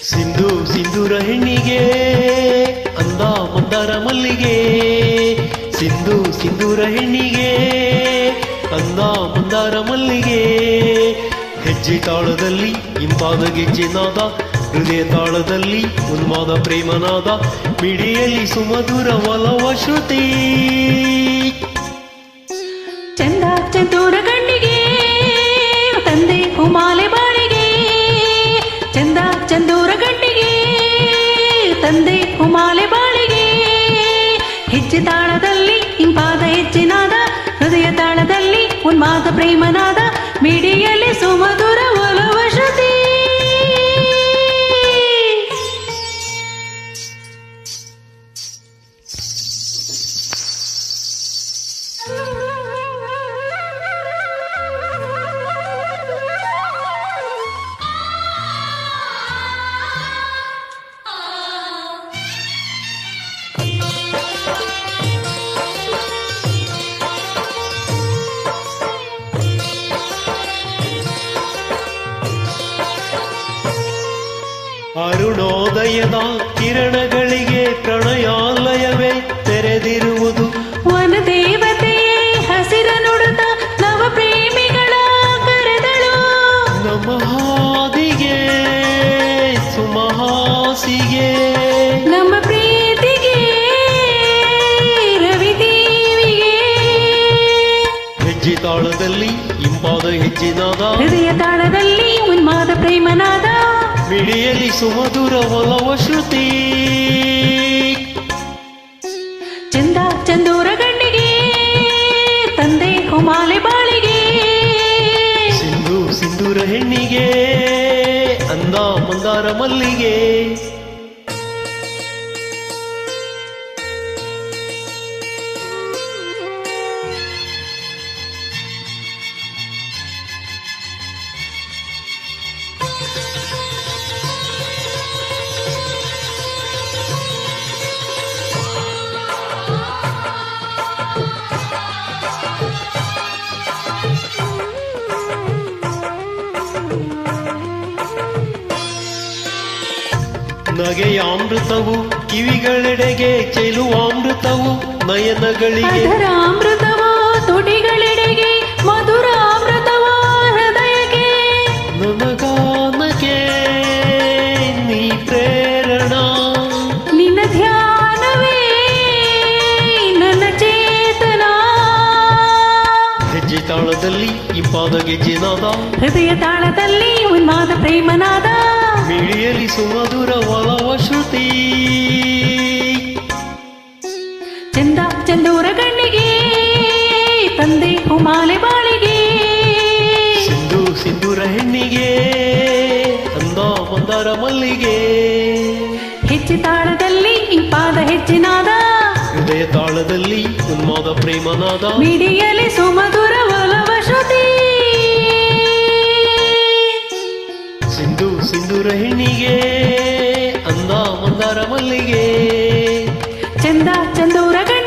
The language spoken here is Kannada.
ಸಿಂಧು ಸಿಂಧೂರ ಹೆಣ್ಣಿಗೆ ಅಂದ ಮಂದಾರ ಮಲ್ಲಿಗೆ, ಸಿಂಧು ಸಿಂಧೂರ ಹೆಣ್ಣಿಗೆ ಅಂದ ಮಂದಾರ ಮಲ್ಲಿಗೆ. ಹೆಜ್ಜೆ ತಾಳದಲ್ಲಿ ಇಂಪಾದ ಗೆಜ್ಜೆ ನಾದ, ಹೃದಯ ತಾಳದಲ್ಲಿ ಉನ್ಮಾದ ಪ್ರೇಮನಾದ, ಮಿಡಿಯಲ್ಲಿ ಸುಮಧುರ ಒಲವ ಶ್ರುತಿ. ಚಂದ ಚಂದೂರ ಗಣ್ಣಿಗೆ ತಂದೆ ಹುಮಾಲೆ ಬಾಳಿಗೆ, ಚಂದ ಚಂದೂರ ಗಣ್ಣಿಗೆ ತಂದೆ ಹುಮಾಲೆ ಬಾಳಿಗೆ. ಹೆಜ್ಜೆ ತಾಳದಲ್ಲಿ ಇಂಪಾದ ಹೆಜ್ಜೆನಾದ, ಹೃದಯ ತಾಳದಲ್ಲಿ ಉನ್ಮಾದ ಪ್ರೇಮನಾದ, ಮಿಡಿಯಲ್ಲಿ ಸುಮಧುರ ಒಲವ ಶ್ರುತಿ. ಅರುಣೋದಯದ ಕಿರಣಗಳಿಗೆ ಪ್ರಣಯಾಲಯವೇ ತೆರೆದಿರುವುದು. ವನದೇವತೆಯೇ ಹಸಿರ ನುಡುತ್ತ ನವ ಪ್ರೇಮಿಗಳ ಕರೆದಳು. ನಮ್ಮ ಹಾದಿಗೆ ಸುಮಹಾಸಿಗೆ, ನಮ್ಮ ಪ್ರೀತಿಗೆ ರವಿದೇವಿಗೆ. ಹೆಜ್ಜೆ ತಾಳದಲ್ಲಿ ಇಂಪಾದ ಹೆಜ್ಜೆನಾದ, ಹೃದಯ ತಾಳದಲ್ಲಿ ಉನ್ಮಾದ ಪ್ರೇಮನಾದ, ಮಿಡಿಯಲ್ಲಿ ಸುಮಧುರ ಒಲವ ಶ್ರುತಿ. ಚಂದ ಚಂದೂರ ಗಣ್ಣಿಗೆ ತಂದೆ ಹುಮಾಲೆ ಬಾಳಿಗೆ, ಸಿಂಧು ಸಿಂಧೂರ ಹೆಣ್ಣಿಗೆ ಅಂದ ಮಂದಾರ ಮಲ್ಲಿಗೆ. ನಗೆಯಾಮೃತವು ಕಿವಿಗಳೆಡೆಗೆ ಚೆಲುವಾಮೃತವು ನಯನಗಳಿಗೆ, ಅಮೃತವೋ ತುಟಿಗಳೆಡೆಗೆ ಮಧುರಾಮೃತವೋ ಹೃದಯಕ್ಕೆ. ನನಗಾನಕ್ಕೆ ನೀ ಪ್ರೇರಣಾ, ನಿನ್ನ ಧ್ಯಾನವೇ ನನ್ನ ಚೇತನ. ಹೆಜ್ಜೆ ತಾಳದಲ್ಲಿ ಇಂಪಾದ ಗೆಜ್ಜೆನಾದ, ಹೃದಯ ತಾಳದಲ್ಲಿ ಉನ್ಮಾದ ಪ್ರೇಮನಾದ, ಮಿಡಿಯಲ್ಲಿ ಸುಮಧುರ ಒಲವ ಶ್ರುತಿ. ಚಂದ ಚಂದೂರ ಗಣ್ಣಿಗೆ ತಂದೆ ಹುಮಾಲೆ ಬಾಳಿಗೆ, ಸಿಂಧು ಸಿಂಧೂರ ಹೆಣ್ಣಿಗೆ ಅಂದ ಮಂದಾರ ಮಲ್ಲಿಗೆ. ಹೆಜ್ಜೆ ತಾಳದಲ್ಲಿ ಇಂಪಾದ ಹೆಜ್ಜೆನಾದ, ಹೃದಯ ತಾಳದಲ್ಲಿ ಉನ್ಮಾದ ಪ್ರೇಮನಾದ, ಮಿಡಿಯಲ್ಲಿ ಸುಮಧುರ ಒಲವ ಶ್ರುತಿ. ಸಿಂಧು ಸಿಂಧೂರ ಹೆಣ್ಣಿಗೆ ಅಂದ ಮಂದಾರ ಮಲ್ಲಿಗೆ. ಚಂದ ಚಂದೂರ ಗಣ್ಣಿಗೆ